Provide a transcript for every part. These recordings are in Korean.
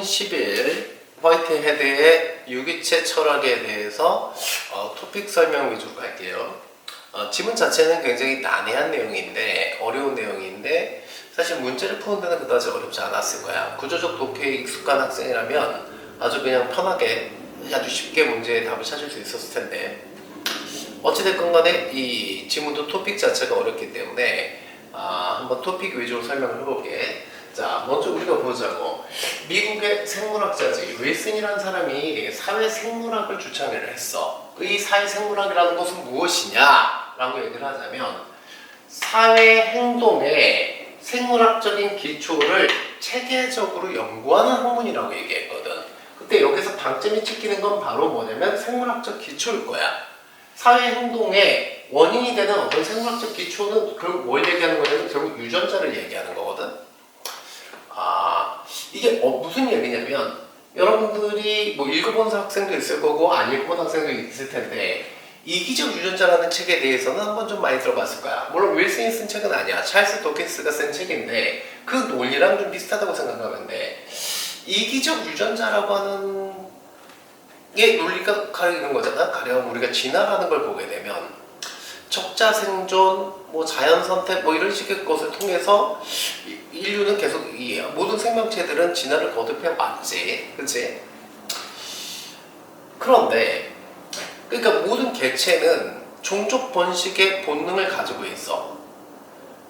2010일 화이트헤드의 유기체 철학에 대해서 토픽 설명 위주로 갈게요. 지문 자체는 굉장히 난해한 내용인데, 어려운 내용인데 사실 문제를 푸는 데는 그다지 어렵지 않았을 거야. 구조적 독해에 익숙한 학생이라면 아주 그냥 편하게 아주 쉽게 문제의 답을 찾을 수 있었을 텐데, 어찌됐건 간에 이 지문도 토픽 자체가 어렵기 때문에 한번 토픽 위주로 설명을 해볼게. 자, 먼저 우리가 보자고. 미국의 생물학자지 윌슨이라는 사람이 사회생물학을 주창을 했어. 이 사회생물학이라는 것은 무엇이냐 라고 얘기를 하자면, 사회행동의 생물학적인 기초를 체계적으로 연구하는 학문이라고 얘기했거든. 그때 여기서 방점이 찍히는 건 바로 뭐냐면 생물학적 기초일 거야. 사회행동의 원인이 되는 어떤 생물학적 기초는 결국 뭘 얘기하는 거냐면 결국 유전자를 얘기하는 거거든. 이게 무슨 얘기냐면, 여러분들이 뭐 읽어본 학생도 있을 거고 안 읽어본 학생도 있을 텐데, 이기적 유전자라는 책에 대해서는 한번 좀 많이 들어봤을 거야. 물론 윌슨이 쓴 책은 아니야. 찰스 도킨스가 쓴 책인데 그 논리랑 좀 비슷하다고 생각하면 돼. 이기적 유전자라고 하는 게 논리가 가리는 거잖아. 가령 우리가 진화라는 걸 보게 되면 적자 생존, 뭐 자연 선택, 뭐 이런 식의 것을 통해서 인류는 계속 모든 생명체들은 진화를 거듭해 왔지, 그렇지? 그런데 그러니까 모든 개체는 종족 번식의 본능을 가지고 있어.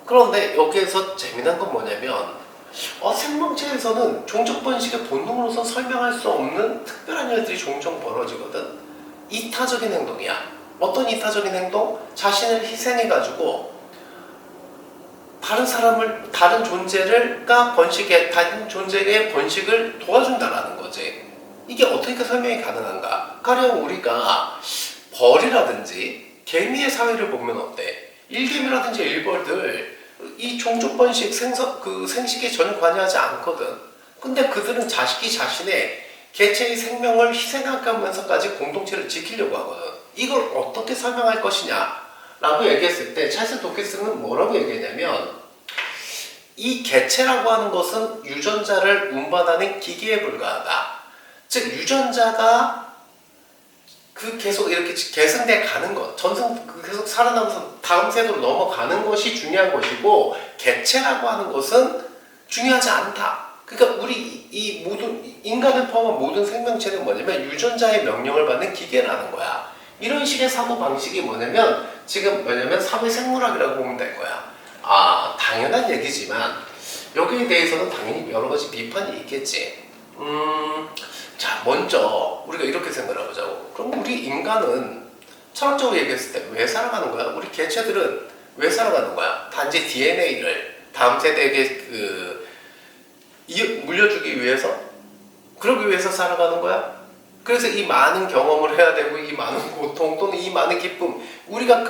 그런데 여기에서 재미난 건 뭐냐면, 생명체에서는 종족 번식의 본능으로서 설명할 수 없는 특별한 일들이 종종 벌어지거든. 이타적인 행동이야. 어떤 이타적인 행동? 자신을 희생해가지고 다른 존재가 다른 존재의 번식을 도와준다라는 거지. 이게 어떻게 설명이 가능한가? 가령 우리가 벌이라든지 개미의 사회를 보면 어때? 일개미라든지 일벌들 이 종족 번식 생식에 전혀 관여하지 않거든. 근데 그들은 자신의 개체의 생명을 희생하면서까지 공동체를 지키려고 하거든. 이걸 어떻게 설명할 것이냐 라고 얘기했을 때 찰스 도킨스는 뭐라고 얘기했냐면, 이 개체라고 하는 것은 유전자를 운반하는 기계에 불과하다. 즉 유전자가 계속 이렇게 계승돼 가는 것, 계속 살아남아서 다음 세대로 넘어가는 것이 중요한 것이고, 개체라고 하는 것은 중요하지 않다. 그러니까 우리 이 모든 인간을 포함한 모든 생명체는 뭐냐면 유전자의 명령을 받는 기계라는 거야. 이런 식의 사고 방식이 뭐냐면 지금 사회생물학이라고 보면 될 거야. 당연한 얘기지만 여기에 대해서는 당연히 여러 가지 비판이 있겠지. 자, 먼저 우리가 이렇게 생각을 해보자고. 그럼 우리 인간은 철학적으로 얘기했을 때 왜 살아가는 거야? 우리 개체들은 왜 살아가는 거야? 단지 DNA를 다음 세대에게 물려주기 위해서? 그러기 위해서 살아가는 거야? 그래서 이 많은 경험을 해야 되고, 이 많은 고통 또는 이 많은 기쁨, 우리가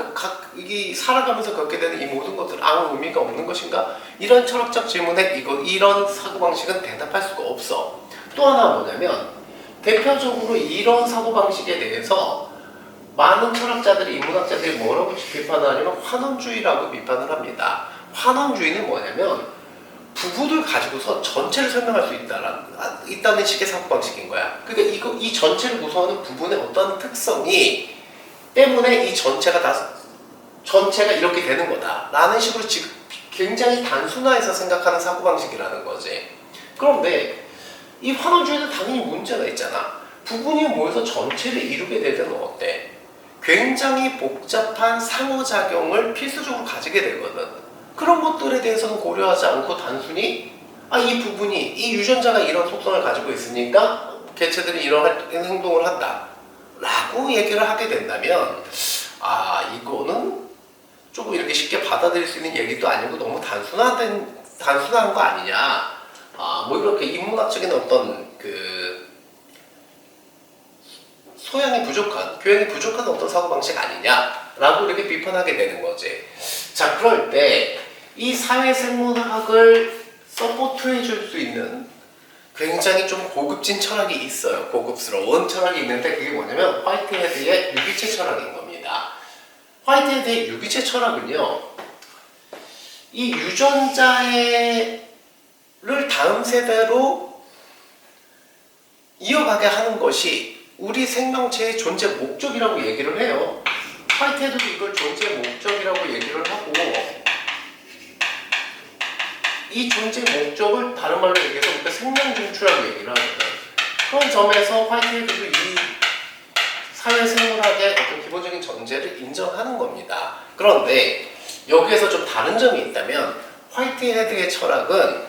살아가면서 겪게 되는 이 모든 것들은 아무 의미가 없는 것인가? 이런 철학적 질문에 이런 사고방식은 대답할 수가 없어. 또 하나 뭐냐면, 대표적으로 이런 사고방식에 대해서 많은 철학자들이, 인문학자들이 뭐라고 비판을 하냐면 환원주의라고 비판을 합니다. 환원주의는 뭐냐면 부분을 가지고서 전체를 설명할 수 있다는 식의 사고방식인 거야. 그러니까 이 전체를 구성하는 부분의 어떤 특성이 때문에 이 전체가 이렇게 되는 거다 라는 식으로 지금 굉장히 단순화해서 생각하는 사고방식이라는 거지. 그런데 이 환원주의는 당연히 문제가 있잖아. 부분이 모여서 전체를 이루게 되면 어때? 굉장히 복잡한 상호작용을 필수적으로 가지게 되거든. 그런 것들에 대해서는 고려하지 않고 단순히 이 유전자가 이런 속성을 가지고 있으니까 개체들이 이런 행동을 한다 라고 얘기를 하게 된다면, 이거는 조금 이렇게 쉽게 받아들일 수 있는 얘기도 아니고 너무 단순한 거 아니냐, 뭐 이렇게 인문학적인 어떤 교양이 부족한 어떤 사고방식 아니냐 라고 이렇게 비판하게 되는 거지. 자, 그럴 때 이 사회생물학을 서포트해 줄 수 있는 굉장히 좀 고급진 철학이 있어요. 고급스러운 철학이 있는데 그게 뭐냐면 화이트헤드의 유기체 철학인 겁니다. 화이트헤드의 유기체 철학은요, 이 유전자를 다음 세대로 이어가게 하는 것이 우리 생명체의 존재 목적이라고 얘기를 해요. 화이트헤드도 이걸 존재 목적이라고 얘기를 하고, 이 존재 목적을 다른 말로 얘기해서 우리가 생명 중추라고 얘기를 하거든. 그런 점에서 화이트헤드도 이 사회생물학의 어떤 기본적인 전제를 인정하는 겁니다. 그런데 여기에서 좀 다른 점이 있다면, 화이트헤드의 철학은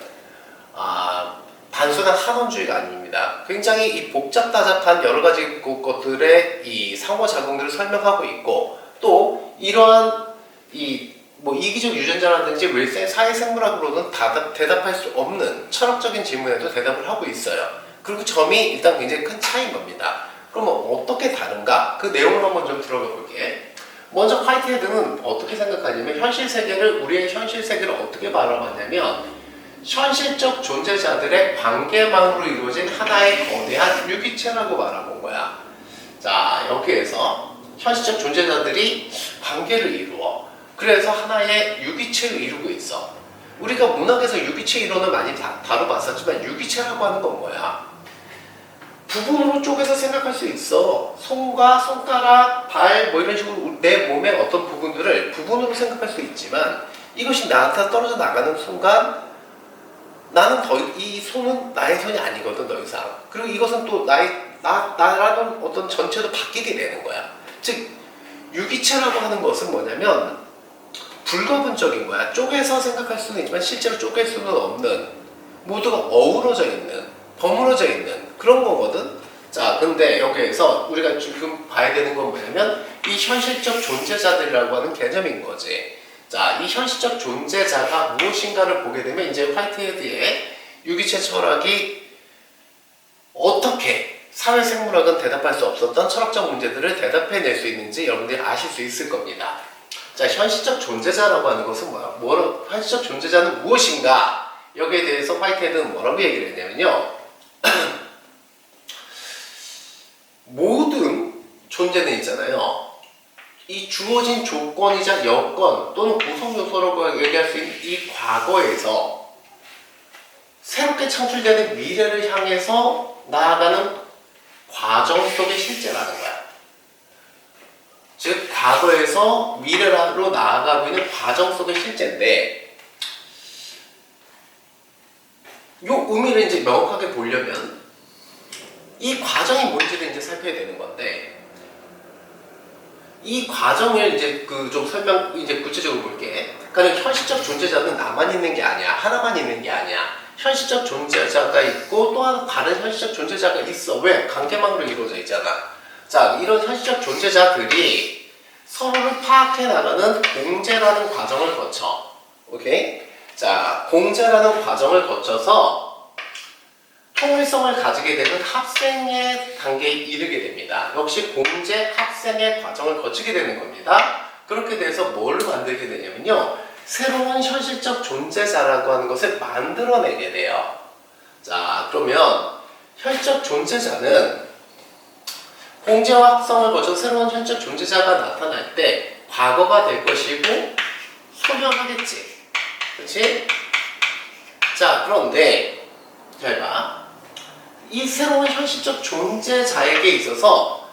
단순한 한원주의가 아닙니다. 굉장히 이 복잡다잡한 여러 가지 것들의 이 상호작용들을 설명하고 있고, 또 이러한 이기적 유전자라든지 윌슨의 사회생물학으로는 대답할 수 없는 철학적인 질문에도 대답을 하고 있어요. 그리고 점이 일단 굉장히 큰 차이인 겁니다. 그러면 어떻게 다른가? 그 내용을 한번 좀 들어가 볼게. 먼저 화이트헤드는 어떻게 생각하냐면, 현실 세계를, 우리의 현실 세계를 어떻게 바라봤냐면, 현실적 존재자들의 관계망으로 이루어진 하나의 거대한 유기체라고 바라본 거야. 자, 여기에서 현실적 존재자들이 관계를 이루어. 그래서 하나의 유기체를 이루고 있어. 우리가 문학에서 유기체 이론을 많이 다뤄봤었지만, 유기체라고 하는 건 뭐야? 부분으로 쪼개서 생각할 수 있어. 손과 손가락, 발, 뭐 이런 식으로 내 몸의 어떤 부분들을 부분으로 생각할 수 있지만, 이것이 나한테 떨어져 나가는 순간 나는 이 손은 나의 손이 아니거든, 더 이상. 그리고 이것은 또 나라는 어떤 전체도 바뀌게 되는 거야. 즉, 유기체라고 하는 것은 뭐냐면 불가분적인 거야. 쪼개서 생각할 수는 있지만 실제로 쪼갤 수는 없는, 모두가 어우러져 있는, 버무러져 있는 그런 거거든. 자, 근데 여기에서 우리가 지금 봐야 되는 건 뭐냐면, 이 현실적 존재자들이라고 하는 개념인 거지. 자, 이 현실적 존재자가 무엇인가를 보게 되면, 이제 화이트헤드의 유기체 철학이 어떻게 사회생물학은 대답할 수 없었던 철학적 문제들을 대답해낼 수 있는지 여러분들이 아실 수 있을 겁니다. 자, 현실적 존재자라고 하는 것은 뭐야? 현실적 존재자는 무엇인가? 여기에 대해서 화이트헤드는 뭐라고 얘기를 했냐면요. 모든 존재는 있잖아요. 이 주어진 조건이자 여건 또는 구성 요소라고 얘기할 수 있는 이 과거에서 새롭게 창출되는 미래를 향해서 나아가는 과정 속의 실제라는 거야. 즉, 과거에서 미래로 나아가고 있는 과정 속의 실제인데, 이 의미를 이제 명확하게 보려면 이 과정이 뭔지를 이제 살펴야 되는 건데, 이 과정을 이제 좀 이제 구체적으로 볼게. 그러니까 현실적 존재자는 나만 있는 게 아니야. 하나만 있는 게 아니야. 현실적 존재자가 있고 또 다른 현실적 존재자가 있어. 왜? 관계망으로 이루어져 있잖아. 자, 이런 현실적 존재자들이 서로를 파악해 나가는 공제라는 과정을 거쳐. 오케이? 자, 공제라는 과정을 거쳐서 통일성을 가지게 되는 합생의 단계에 이르게 됩니다. 역시 공제, 합생의 과정을 거치게 되는 겁니다. 그렇게 돼서 뭘 만들게 되냐면요, 새로운 현실적 존재자라고 하는 것을 만들어내게 돼요. 자, 그러면 현실적 존재자는 공제와 합성을 거쳐 새로운 현실적 존재자가 나타날 때 과거가 될 것이고 소멸하겠지. 그렇지? 자, 그런데 잘 봐. 이 새로운 현실적 존재자에게 있어서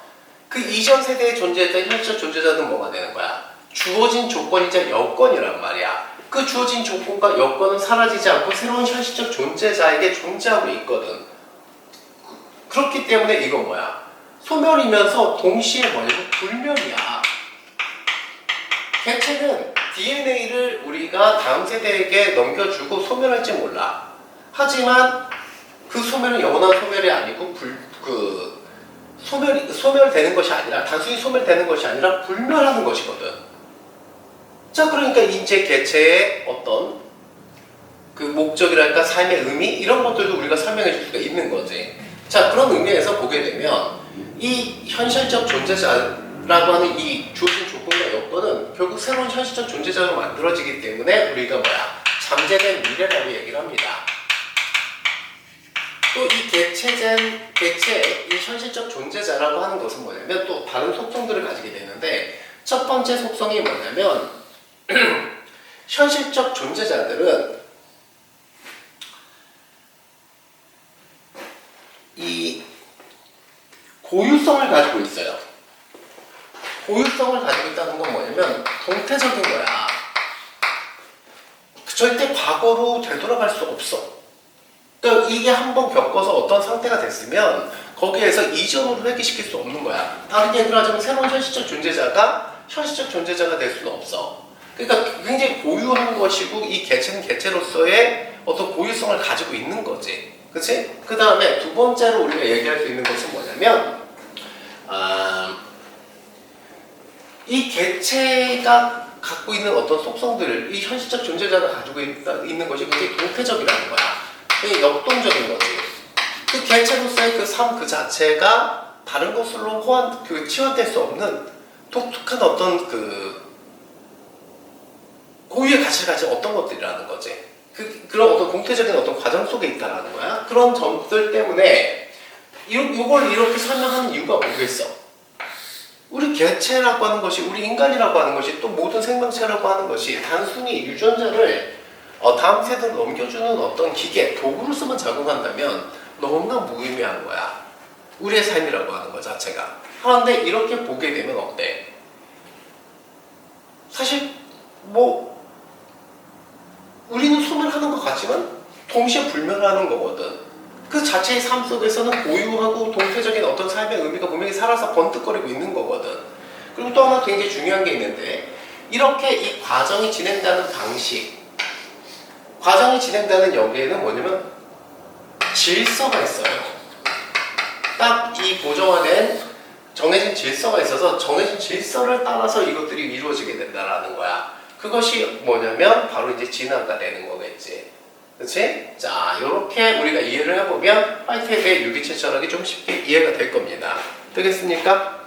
그 이전 세대에 존재했던 현실적 존재자는 뭐가 되는 거야? 주어진 조건이자 여건이란 말이야. 그 주어진 조건과 여건은 사라지지 않고 새로운 현실적 존재자에게 존재하고 있거든. 그렇기 때문에 이건 뭐야? 소멸이면서 동시에 뭐냐면 불멸이야. 개체는 DNA를 우리가 다음 세대에게 넘겨주고 소멸할지 몰라. 하지만 그 소멸은 영원한 소멸이 아니고 소멸되는 것이 아니라, 단순히 소멸되는 것이 아니라 불멸하는 것이거든. 자, 그러니까 이제 개체의 어떤 그 목적이랄까, 삶의 의미, 이런 것들도 우리가 설명해 줄 수가 있는 거지. 자, 그런 의미에서 보게 되면 이 현실적 존재자라고 하는 이 주어진 조건과 여건은 결국 새로운 현실적 존재자로 만들어지기 때문에 우리가 뭐야? 잠재된 미래라고 얘기를 합니다. 또 이 개체의 이 현실적 존재자라고 하는 것은 뭐냐면 또 다른 속성들을 가지게 되는데, 첫 번째 속성이 뭐냐면 현실적 존재자들은 이 고유성을 가지고 있어요. 고유성을 가지고 있다는 건 뭐냐면 동태적인 거야. 절대 과거로 되돌아갈 수 없어. 그러니까 이게 한번 겪어서 어떤 상태가 됐으면 거기에서 이전으로 회귀시킬 수 없는 거야. 다른 얘기를 하자면 새로운 현실적 존재자가 현실적 존재자가 될 수는 없어. 그러니까 굉장히 고유한 것이고 이 개체는 개체로서의 어떤 고유성을 가지고 있는 거지. 그치? 그 다음에 두 번째로 우리가 얘기할 수 있는 것은 뭐냐면 이 개체가 갖고 있는 어떤 속성들을 이 현실적 존재자가 가지고 있는 것이 굉장히 동태적이라는 거야. 굉장히 역동적인 거지. 그 개체로서의 그 삶 그 자체가 다른 것으로 치환될 수 없는 독특한 어떤 고유의 가치를 가진 어떤 것들이라는 거지. 그런 어떤 공태적인 어떤 과정 속에 있다라는 거야. 그런 점들 때문에 이걸 이렇게 설명하는 이유가 뭐겠어? 우리 개체라고 하는 것이, 우리 인간이라고 하는 것이, 또 모든 생명체라고 하는 것이 단순히 유전자를 다음 세대로 넘겨주는 어떤 기계, 도구로서만 작용한다면 너무나 무의미한 거야. 우리의 삶이라고 하는 것 자체가. 그런데 이렇게 보게 되면 어때? 사실 우리는 숨을 하는 것 같지만 동시에 불멸하는 거거든. 그 자체의 삶 속에서는 고유하고 동태적인 어떤 삶의 의미가 분명히 살아서 번뜩거리고 있는 거거든. 그리고 또 하나 굉장히 중요한 게 있는데, 이렇게 이 과정이 진행되는 방식, 과정이 진행되는 여기에는 뭐냐면 질서가 있어요. 딱 이 고정화된 정해진 질서가 있어서 정해진 질서를 따라서 이것들이 이루어지게 된다라는 거야. 그것이 뭐냐면 바로 이제 진화가 되는 거겠지. 그치? 자, 요렇게 우리가 이해를 해보면 화이트헤드의 유기체 철학이 좀 쉽게 이해가 될 겁니다. 되겠습니까?